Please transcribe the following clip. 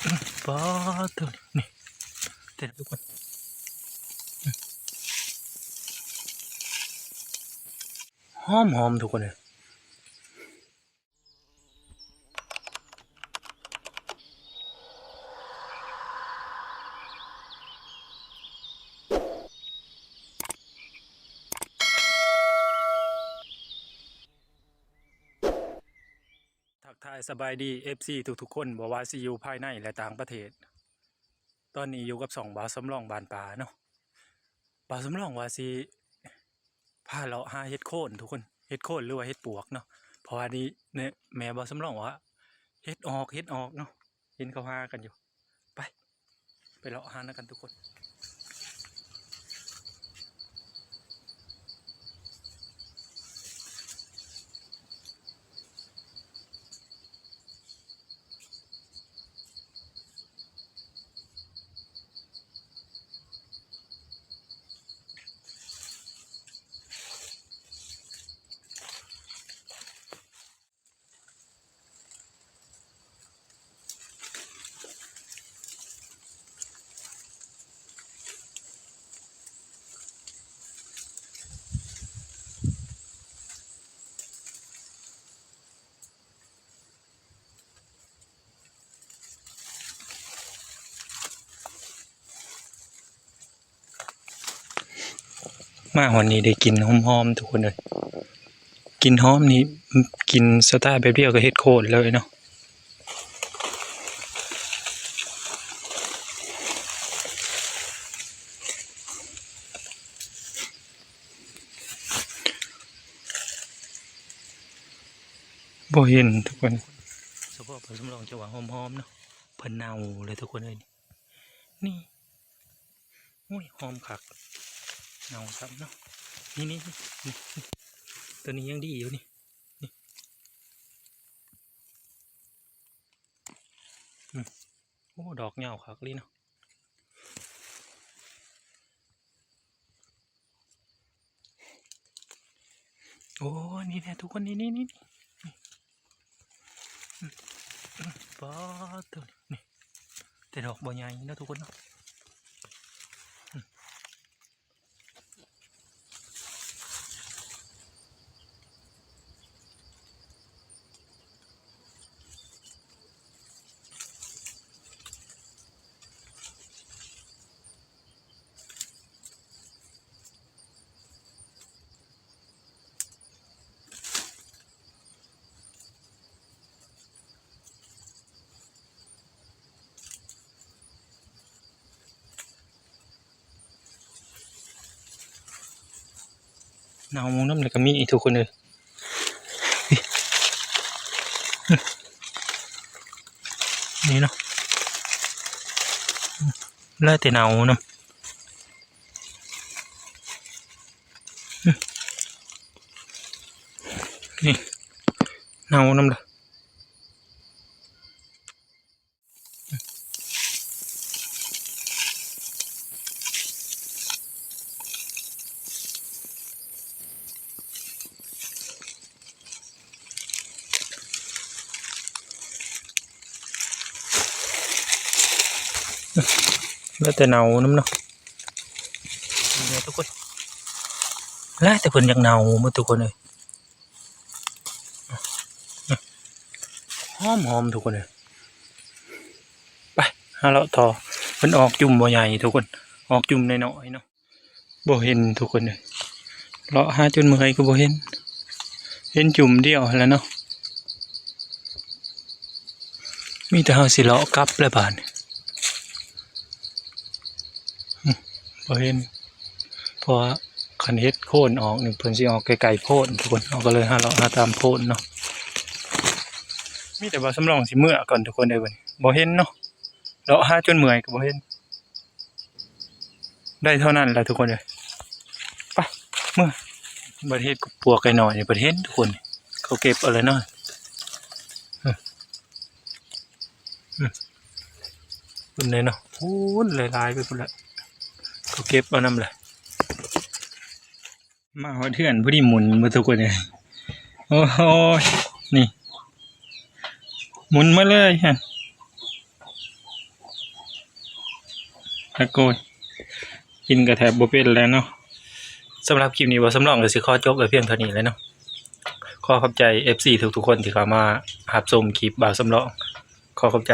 ป้าตัวนี่เต็มทุกคนหอมทุกคนเลยทักทายสบายดี FC ทุกๆคนบอกว่าซีอยู่ภายในและต่างประเทศตอนนี้อยู่กับ2 บ่าวสำรองบานป่าเนาะบ่าวสำรองว่าซีพาเลาะหาเห็ดโคนทุกคนเห็ดโคนหรือว่าเห็ดปวกเนาะเพราะว่านี้เนี่ยแม่บ่าวสำรองว่าเห็ดออกเนาะเห็นเขาหากันอยู่ไปเลาะหากันทุกคนมาวันนี้ได้กินหอมทุกคนเลยกินหอมนี้กินสไตล์แบบเดียวกับเห็ดโคนเลยเนาะบ่เห็นทุกคนเฉพาะผลสำรองจะว่าหอมเนาะเพิ่นเน่าเลยทุกคนเลยนี่อุ้ยหอมคักเน่าซ้ำเนาะนี่ตัวนี้ยังดีอยู่นี่โอ้ดอกเงาคักเลยเนาะโอ้นี่แหละทุกคนนี่ป้าตัวนี่แต่ดอกบ่ใหญ่นะทุกคนเนาะเน่ามองน้ำเลยก็มีทุกคนเลยนี่เนาะแล้วแต่เน่าน้ำนี่เน่าน้ำเลยแล้วแต่เน่าน้ำเนาะนี่ทุกคนแล้วแต่เพิ่นอยากเน่ามาทุกคนเลยหอมทุกคนเลยไปหาเลาะต่อเพิ่นออกจุ่มบ่ใหญ่ทุกคนออกจุ่มน้อยๆเนาะบ่เห็นทุกคนเลยเลาะหาจนเมื่อยก็บ่เห็นจุ่มเดียวแล้วเนาะมีแต่เฮาสิเลาะกลับแล้วบาดบ่เห็นเพราะว่าคันเฮ็ดโค่นออกนี่เพิ่นสิออกไกลๆโพดทุกคนเอาก็เลยหาเลาะหาตามโพดเนาะมีแต่ว่าสำรองสิเมื่อก่อนทุกคนได้บ่นี่บ่เห็นเนาะเลาะหาจนเมื่อยก็บ่เห็นได้เท่านั้นแหละทุกคนเลยไปเมื่อประเทศปวกไก่หน่อยในประเทศทุกคนเขาเก็บอะไรเนาะคุณเลยเนาะพูดลายไปหมดละเขาเก็บเอาน้ำเลยมาหัวเถื่อนพอดีหมุนมาทุกคนเลยโอ้โหนี่หมุนมาเลยฮะ อะโกยกินกระแทบบ่เป็นแล้วเนาะสำหรับคลิปนี้บ่สำรองก็สิขอจบไว้เพียงเท่านี้เลยเนาะขอขอบใจ FC ทุกๆคนที่เข้ามารับชมคลิปบ่าวสำรองขอขอบใจ